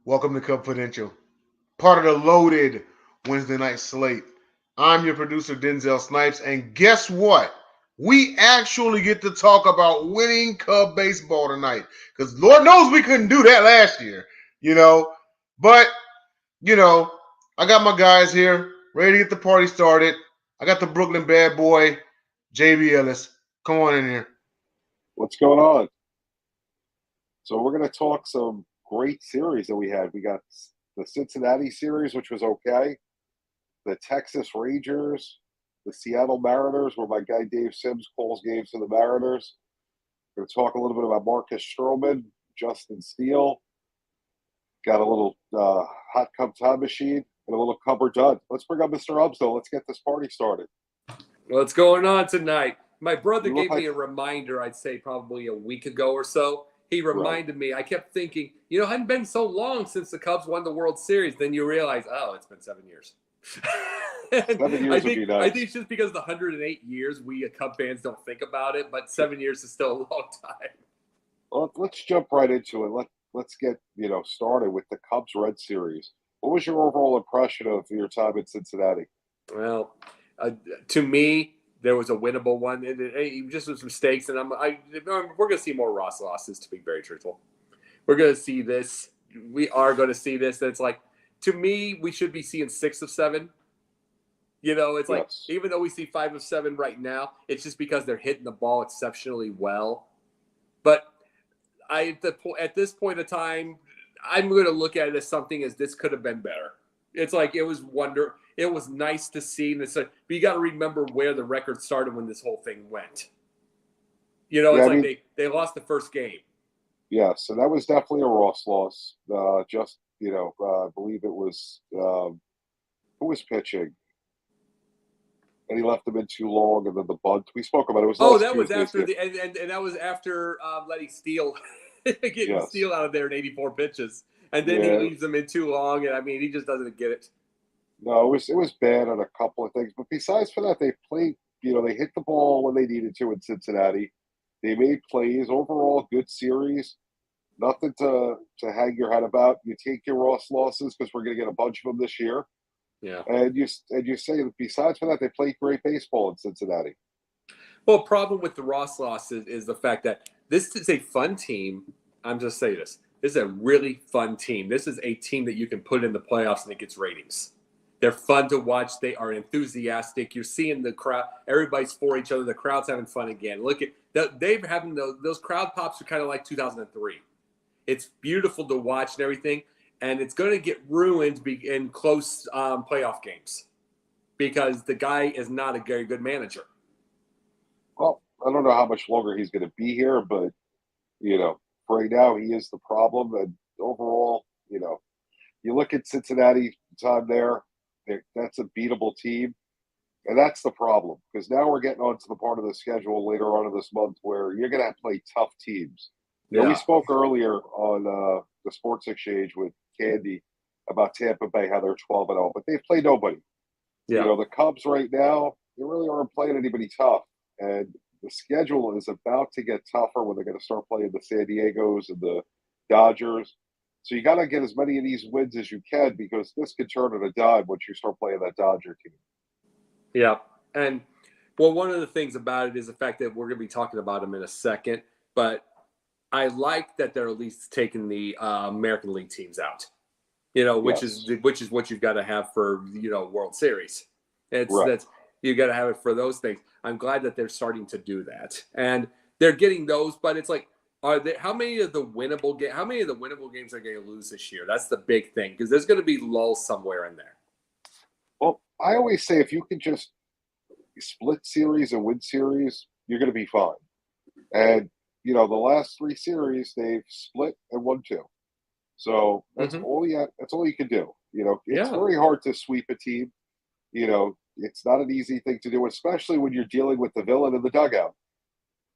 Welcome to Cubfidential, part of the loaded Wednesday night slate. I'm your producer, Denzel Snipes, and guess what? We actually get to talk about winning Cub baseball tonight. Because Lord knows we couldn't do that last year, you know. But, you know, I got my guys here ready to get the party started. I got the Brooklyn bad boy, JB Ellis. Come on in here. What's going on? So we're going to talk some great series that we had. We got the Cincinnati series, which was okay. The Texas Rangers, the Seattle Mariners, where my guy Dave Sims calls games for the Mariners. We're going to talk a little bit about Marcus Stroman, Justin Steele. Got a little hot cup time machine and a little cupboard done. Let's bring up Mr. Ubbs, though. Let's get this party started. What's going on tonight? My brother You look gave like- me a reminder, I'd say probably a week ago or so. He reminded me. I kept thinking, it hadn't been so long since the Cubs won the World Series. Then you realize, it's been 7 years. 7 years would be nice. I think it's just because the 108 years we Cub fans don't think about it, but 7 years is still a long time. Well, let's jump right into it. Let's get started with the Cubs Red series. What was your overall impression of your time in Cincinnati? Well, to me, there was a winnable one. It just was mistakes, and we're going to see more Ross losses. To be very truthful, we're going to see this. We are going to see this. It's like, to me, we should be seeing 6 of 7. It's like, Yes. even though we see 5 of 7 right now, it's just because they're hitting the ball exceptionally well. But at this point in time, I'm going to look at it as something as this could have been better. It's like it was nice to see, but you got to remember where the record started when this whole thing went. They lost the first game. Yeah, so that was definitely a Ross loss. I believe it was who was pitching, and he left them in too long, and then the bunt. We spoke about it. It was That was Tuesday's after game. and that was after letting Steele getting Yes. Steele out of there in 84 pitches, and then he leaves them in too long, and he just doesn't get it. No, it was bad on a couple of things, but besides for that, they played. They hit the ball when they needed to in Cincinnati. They made plays. Overall, good series. Nothing to hang your head about. You take your Ross losses because we're going to get a bunch of them this year. Yeah. And you say that besides for that, they played great baseball in Cincinnati. Well, problem with the Ross losses is the fact that this is a fun team. I'm just saying this. This is a really fun team. This is a team that you can put in the playoffs and it gets ratings. They're fun to watch. They are enthusiastic. You're seeing the crowd. Everybody's for each other. The crowd's having fun again. Look at they've having those crowd pops are kind of like 2003. It's beautiful to watch and everything, and it's going to get ruined in close playoff games because the guy is not a very good manager. Well, I don't know how much longer he's going to be here, but for right now he is the problem. And overall, you look at Cincinnati time there. That's a beatable team, and that's the problem because now we're getting onto the part of the schedule later on in this month where you're going to have to play tough teams. We spoke earlier on the Sports Exchange with Candy about Tampa Bay, how they're 12-0, but they've played nobody. Yeah. The Cubs right now, they really aren't playing anybody tough, and the schedule is about to get tougher when they're going to start playing the San Diegos and the Dodgers. So you got to get as many of these wins as you can because this could turn on a dime once you start playing that Dodger team. Yeah, and one of the things about it is the fact that we're going to be talking about them in a second, but I like that they're at least taking the American League teams out, which is what you've got to have for World Series. That's you got to have it for those things. I'm glad that they're starting to do that, and they're getting those. But it's like, how many of the winnable games are going to lose this year? That's the big thing because there's going to be lulls somewhere in there. Well, I always say if you can just split series and win series, you're going to be fine. And the last 3 series they've split and won 2, so that's all you can do. It's very hard to sweep a team. It's not an easy thing to do, especially when you're dealing with the villain in the dugout.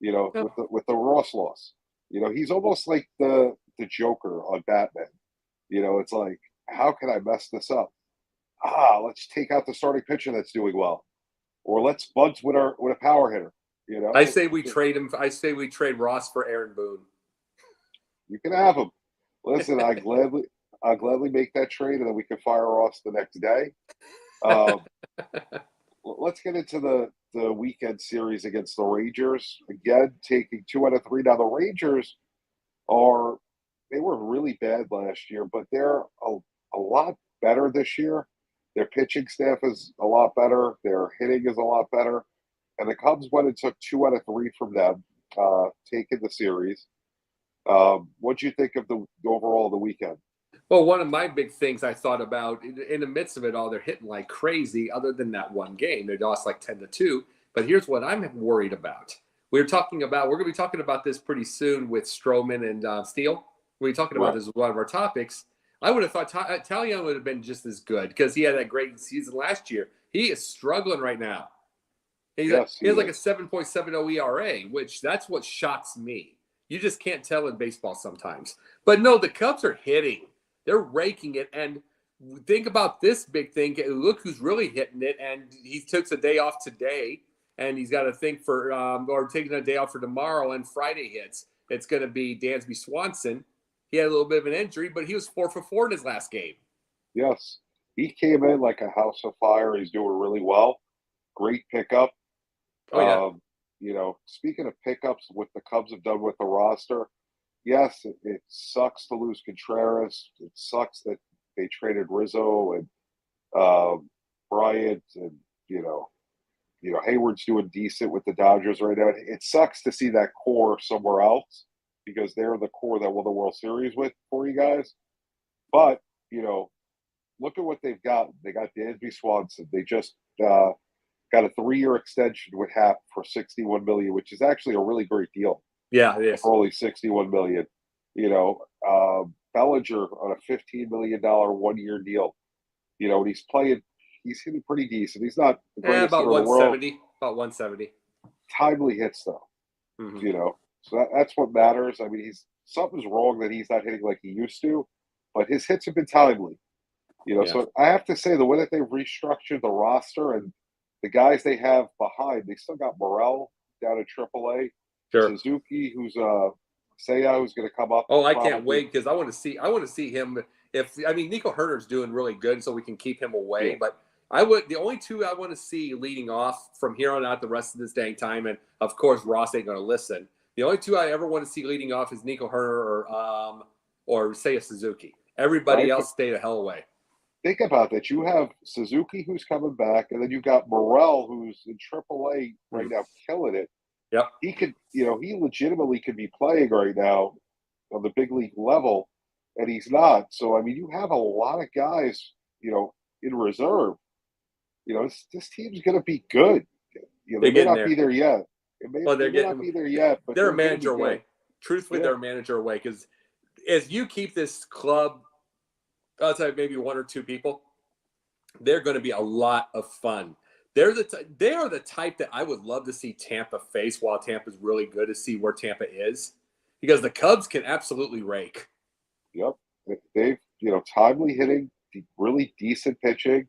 With the Ross loss. He's almost like the Joker on Batman. It's like, how can I mess this up? Let's take out the starting pitcher that's doing well, or let's bunt with a power hitter. I say we trade him. I say we trade Ross for Aaron Boone. You can have him. Listen, I I'll gladly make that trade, and then we can fire Ross the next day. Um, let's get into the weekend series against the Rangers. Again, taking 2 out of 3. Now, the Rangers they were really bad last year, but they're a lot better this year. Their pitching staff is a lot better. Their hitting is a lot better. And the Cubs went and took 2 out of 3 from them, taking the series. What do you think of the overall the weekend? Well, one of my big things I thought about in the midst of it all, they're hitting like crazy. Other than that one game, they lost like 10-2. But here's what I'm worried about. We're going to be talking about this pretty soon with Stroman and Steele. We're talking about this as one of our topics. I would have thought Talion would have been just as good because he had that great season last year. He is struggling right now. He has like a 7.70 ERA, which that's what shocks me. You just can't tell in baseball sometimes. But no, the Cubs are hitting. They're raking it. And think about this big thing. Look who's really hitting it. And he took a day off today. And he's got to think or taking a day off for tomorrow. And Friday hits. It's going to be Dansby Swanson. He had a little bit of an injury, but he was 4 for 4 in his last game. Yes. He came in like a house of fire. He's doing really well. Great pickup. Oh, yeah. Speaking of pickups, what the Cubs have done with the roster, yes, it sucks to lose Contreras. It sucks that they traded Rizzo and Bryant, and Hayward's doing decent with the Dodgers right now. It sucks to see that core somewhere else because they're the core that won the World Series for you guys. But look at what they've got. They got Dansby Swanson. They just got a 3-year extension with Hap for $61 million, which is actually a really great deal. Yeah, it is. For only $61 million. Bellinger on a $15 million 1-year deal. And he's hitting pretty decent. He's not the greatest about hitter in the world. 170. About 170. Timely hits though. Mm-hmm. So that's what matters. I mean, something's wrong that he's not hitting like he used to, but his hits have been timely. So I have to say the way that they've restructured the roster and the guys they have behind, they still got Morel down at AAA. Sure. Suzuki, who's Seiya, who's going to come up. Oh, I can't wait because I want to see him. Nico Herner's doing really good, so we can keep him away. Yeah. But the only two I want to see leading off from here on out the rest of this dang time, and of course Ross ain't going to listen. The only two I ever want to see leading off is Nico Herner or Seiya Suzuki. Everybody else stay the hell away. Think about that. You have Suzuki who's coming back, and then you got Morel who's in AAA right now, killing it. Yep. He could, he legitimately could be playing right now on the big league level, and he's not. So, you have a lot of guys, in reserve. This team's going to be good. They may not be there yet. They may not be there yet, but they're a manager away. Truthfully, they're a manager away because as you keep this club outside maybe 1 or 2 people, they're going to be a lot of fun. They are the type that I would love to see Tampa face while Tampa's really good to see where Tampa is because the Cubs can absolutely rake. Yep. They've, timely hitting, really decent pitching.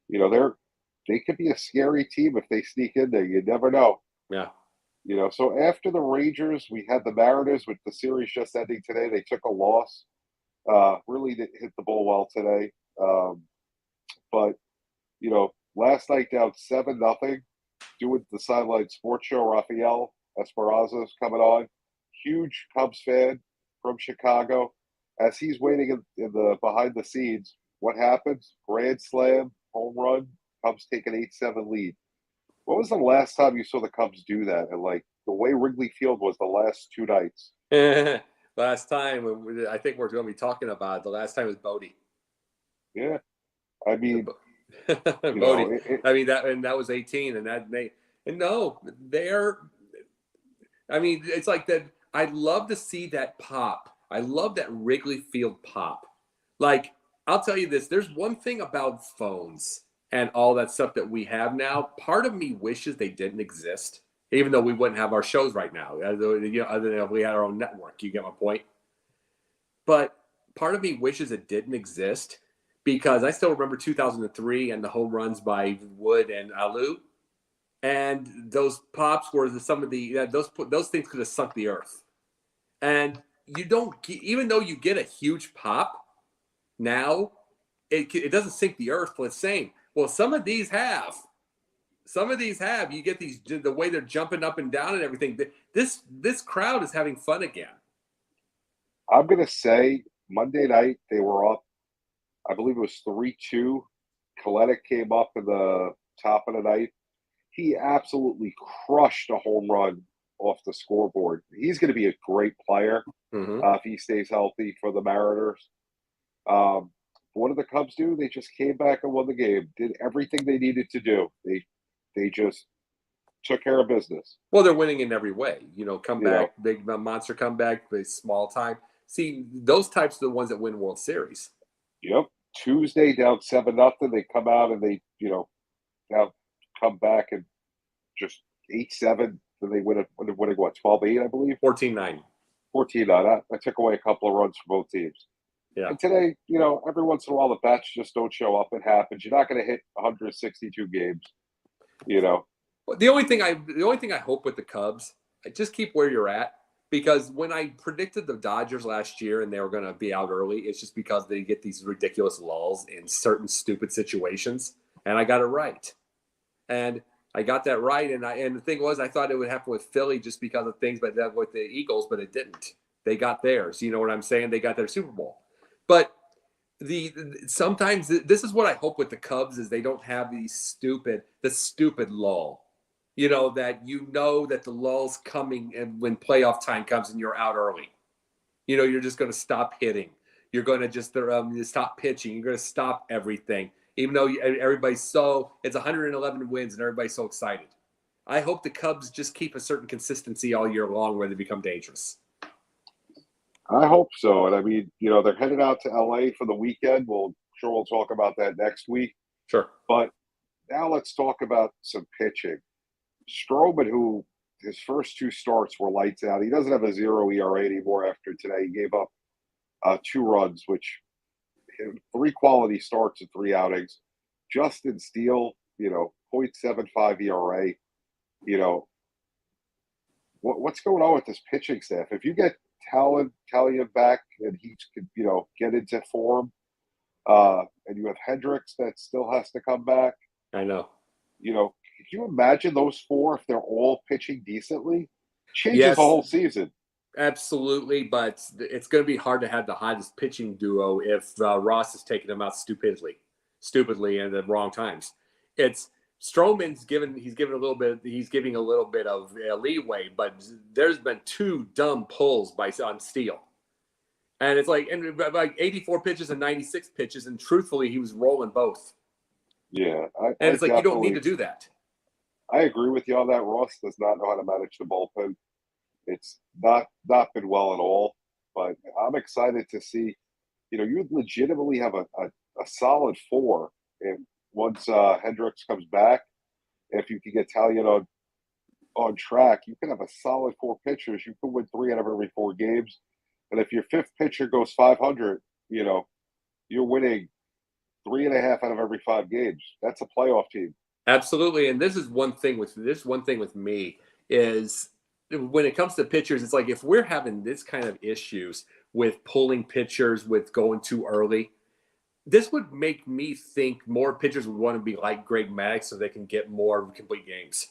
They could be a scary team if they sneak in there. You never know. Yeah. So after the Rangers, we had the Mariners with the series just ending today. They took a loss. Really didn't hit the ball well today. But, last night down 7-0, doing the Sideline Sports Show, Rafael Esperanza's coming on. Huge Cubs fan from Chicago. As he's waiting in the behind the scenes, what happens? Grand slam, home run, Cubs take an 8-7 lead. What was the last time you saw the Cubs do that? And the way Wrigley Field was the last 2 nights. Last time, I think we're going to be talking about the last time was Bodie. Yeah. Bodie. That was 18, it's like that. I'd love to see that pop. I love that Wrigley Field pop. Like, I'll tell you this, there's one thing about phones and all that stuff that we have now. Part of me wishes they didn't exist, even though we wouldn't have our shows right now, other than if we had our own network. You get my point? But part of me wishes it didn't exist because I still remember 2003 and the home runs by Wood and Alou. And those pops were some of those things could have sunk the earth. And you don't, even though you get a huge pop, Now, it doesn't sink the earth, but it's saying, well, some of these have. Some of these have. You get these, the way they're jumping up and down and everything. This crowd is having fun again. I'm going to say Monday night they were up, I believe it was 3-2. Kalenic came up in the top of the ninth. He absolutely crushed a home run off the scoreboard. He's going to be a great player if he stays healthy for the Mariners. What did the Cubs do? They just came back and won the game, did everything they needed to do. They just took care of business. Well, they're winning in every way. Comeback, big monster comeback, but small time. See, those types are the ones that win World Series. Yep. Tuesday down 7-0. They come out and they, now come back and just 8-7. Then they win what, 12-8, I believe? 14-9. 14-9. I took away a couple of runs for both teams. Yeah. And today, every once in a while the bats just don't show up. It happens. You're not going to hit 162 games. The only thing I hope with the Cubs, just keep where you're at, because when I predicted the Dodgers last year and they were going to be out early, it's just because they get these ridiculous lulls in certain stupid situations, and I got it right. And I got that right, and the thing was, I thought it would happen with Philly just because of things, but then with the Eagles, but it didn't. They got theirs. You know what I'm saying? They got their Super Bowl. But sometimes this is what I hope with the Cubs is they don't have the stupid lull. That that the lull's coming, and when playoff time comes and you're out early, you're just going to stop hitting. You're going to just stop pitching. You're going to stop everything, even though it's 111 wins and everybody's so excited. I hope the Cubs just keep a certain consistency all year long where they become dangerous. I hope so. And I mean, they're headed out to LA for the weekend. We'll talk about that next week. Sure. But now let's talk about some pitching. Stroman, who his first two starts were lights out. He doesn't have a 0 ERA anymore after today. He gave up 2 runs, which 3 quality starts and 3 outings. Justin Steele, 0.75 ERA. What's going on with this pitching staff? If you get Talia back and he could, get into form, and you have Hendricks that still has to come back. I know. Could you imagine those 4 if they're all pitching decently? Changes the whole season. Absolutely, but it's going to be hard to have the hottest pitching duo if Ross is taking them out stupidly and at the wrong times. It's Stroman's giving a little bit of leeway, but there's been 2 dumb pulls on Steele. And it's like 84 pitches and 96 pitches, and truthfully, he was rolling both. Yeah. It's like you don't need to do that. I agree with you on that. Ross does not know how to manage the bullpen. It's not been well at all, but I'm excited to see, you legitimately have a solid 4 and once Hendricks comes back. If you can get Talia on track, you can have a solid 4 pitchers. You can win 3 out of every 4 games. And if your 5th pitcher goes 500, you're winning 3.5 out of every 5 games. That's a playoff team. Absolutely. And this is one thing with me is when it comes to pitchers, it's like if we're having this kind of issues with pulling pitchers, with going too early, this would make me think more pitchers would want to be like Greg Maddux so they can get more complete games.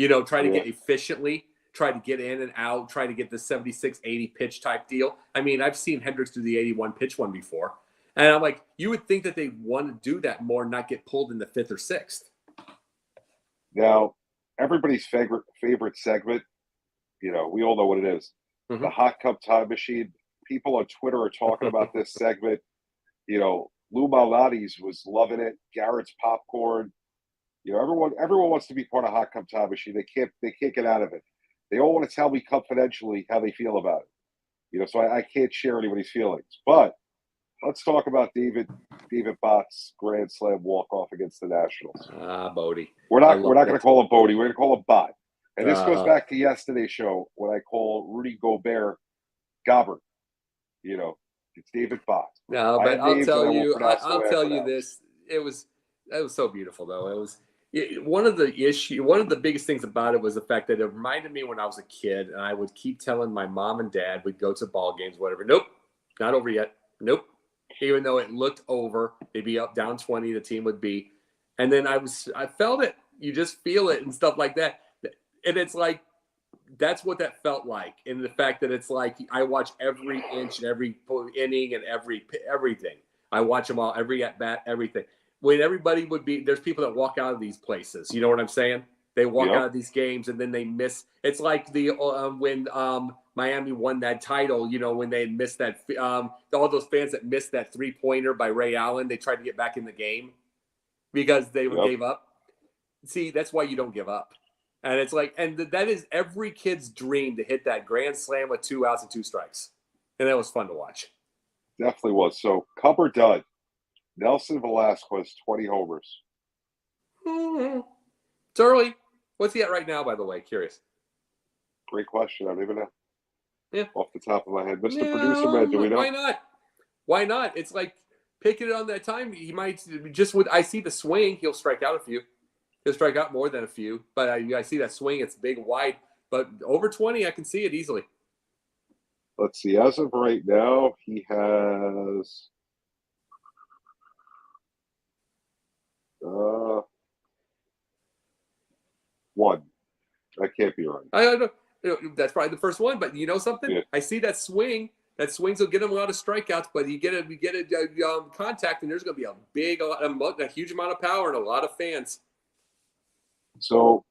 Try to get efficiently, try to get in and out, try to get the 76, 80 pitch type deal. I mean, I've seen Hendricks do the 81 pitch one before. And I'm like, you would think that they want to do that more, not get pulled in the 5th or 6th. Now, everybody's favorite segment, we all know what it is. The Hot Cup Time Machine. People on Twitter are talking about this segment. Lou Malnati's was loving it. Garrett's Popcorn. Everyone wants to be part of Hot Cup Time Machine. They can't get out of it. They all want to tell me confidentially how they feel about it. So I can't share anybody's feelings. But let's talk about David Bott's grand slam walk-off against the Nationals. Bodie. We're not going to call him Bodie. We're going to call him Bott. And this goes back to yesterday's show when I call Rudy Gobert Gobbert. It's David Bott. No, but I'll tell you this. That was so beautiful, though. It was one of the biggest things about it was the fact that it reminded me when I was a kid, and I would keep telling my mom and dad we'd go to ball games, whatever. Nope, not over yet. Nope. even though it looked over. They'd be up down 20, the team would be. And then I felt it. You just feel it and stuff like that. And it's like, that's what that felt like. And the fact that it's like, I watch every inch and every inning and everything. I watch them all, every at bat, everything. When everybody would be, there's people that walk out of these places. You know what I'm saying? They walk out of these games and then they miss. It's like when Miami won that title, you know, when they missed that, all those fans that missed that 3-pointer by Ray Allen, they tried to get back in the game because they gave up. See, that's why you don't give up. And it's like, and that is every kid's dream to hit that grand slam with 2 outs and 2 strikes. And that was fun to watch. Definitely was. So, Cub or dud? Nelson Velasquez, 20 homers. It's early. What's he at right now, by the way? Curious. Great question. I don't even know. Yeah. Off the top of my head. Mr. Producer Man, do we know? Why not? Why not? It's like picking it on that time. He might just with, I see the swing, he'll strike out a few. He'll strike out more than a few. But I see that swing. It's big, wide. But over 20, I can see it easily. Let's see. As of right now, he has one. That can't be right. I don't know. That's probably the first one. But you know something? Yeah. I see that swing. That swings will get him a lot of strikeouts, but you get a contact, and there's going to be a huge amount of power and a lot of fans. So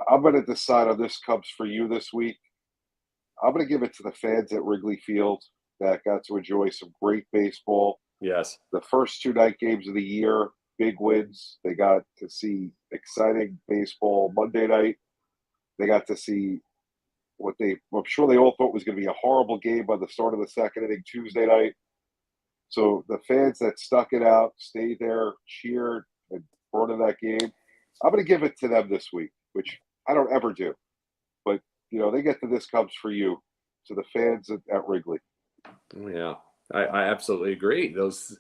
I'm going to decide on this Cubs for you this week. I'm going to give it to the fans at Wrigley Field that got to enjoy some great baseball. Yes. The first 2 night games of the year, big wins. They got to see exciting baseball Monday night. They got to see what I'm sure they all thought was going to be a horrible game by the start of the second inning Tuesday night. So the fans that stuck it out, stayed there, cheered, and brought in that game, I'm going to give it to them this week, which I don't ever do. But, you know, they get to this Cubs for you, to the fans at Wrigley. Yeah, I absolutely agree. Those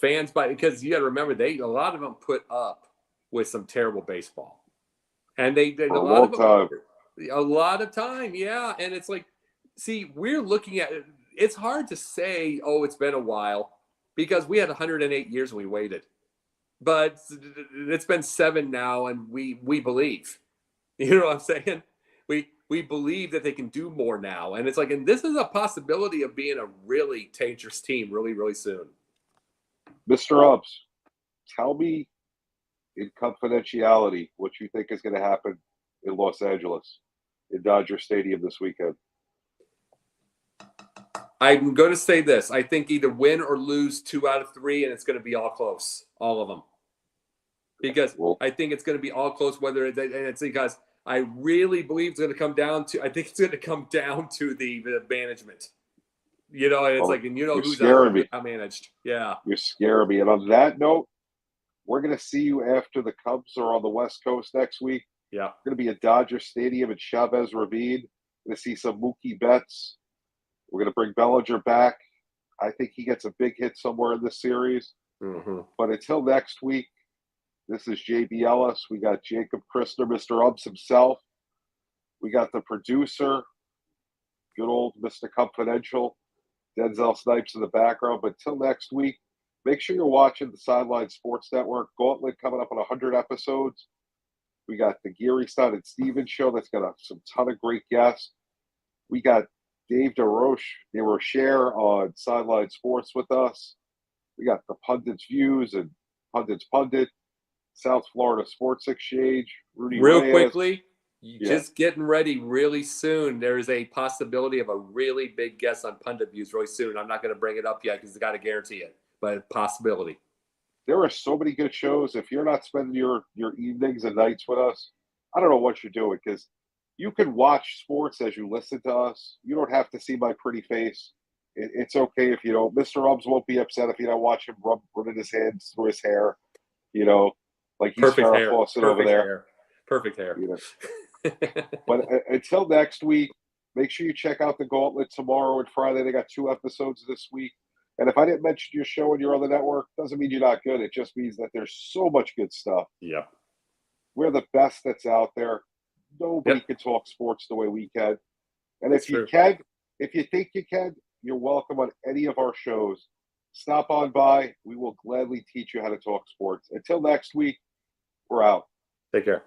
fans, because you got to remember, a lot of them put up with some terrible baseball. And they for a long time. A lot of time, yeah. And it's like, see, we're looking at it. It's hard to say, oh, it's been a while, because we had 108 years and we waited. But it's been 7 now, and we believe. You know what I'm saying? We believe that they can do more now. And it's like, and this is a possibility of being a really dangerous team really, really soon. Mr. Ubbs, tell me in confidentiality what you think is going to happen in Los Angeles, in Dodger Stadium this weekend. I'm going to say this. I think either win or lose 2 out of 3, and it's going to be all close, all of them. Because I think it's going to be all close, and it's because I really believe it's going to come down to, I think it's going to come down to the management. You know, and it's who's out managed. Yeah. You're scaring me. And on that note, we're going to see you after the Cubs are on the West Coast next week. Yeah. We're going to be at Dodger Stadium at Chavez Ravine. We're going to see some Mookie Betts. We're going to bring Bellinger back. I think he gets a big hit somewhere in this series. Mm-hmm. But until next week, this is JB Ellis. We got Jacob Christner, Mr. Ubbs himself. We got the producer, good old Mr. Cubfidential, Denzel Snipes in the background. But until next week, make sure you're watching the Sideline Sports Network. Gauntlet coming up on 100 episodes. We got the Geary Stein and Stevens show that's got some ton of great guests. We got Dave DeRocher on Sideline Sports with us. We got the Pundits Views and Pundits Pundit, South Florida Sports Exchange, Rudy Reyes. Quickly, just getting ready really soon. There's a possibility of a really big guest on Pundit Views really soon. I'm not going to bring it up yet because I got to guarantee it, but possibility. There are so many good shows. If you're not spending your evenings and nights with us, I don't know what you're doing, because you can watch sports as you listen to us. You don't have to see my pretty face. It's okay if you don't. Mr. Ubbs won't be upset if you don't watch him running his hands through his hair, like he's Farrah Fawcett over there. Perfect hair. But until next week, make sure you check out the Gauntlet tomorrow and Friday. They got 2 episodes this week. And if I didn't mention your show on your other network, doesn't mean you're not good. It just means that there's so much good stuff. Yeah. We're the best that's out there. Nobody can talk sports the way we can. And if you think you can, you're welcome on any of our shows. stop on by. We will gladly teach you how to talk sports. Until next week, we're out. Take care.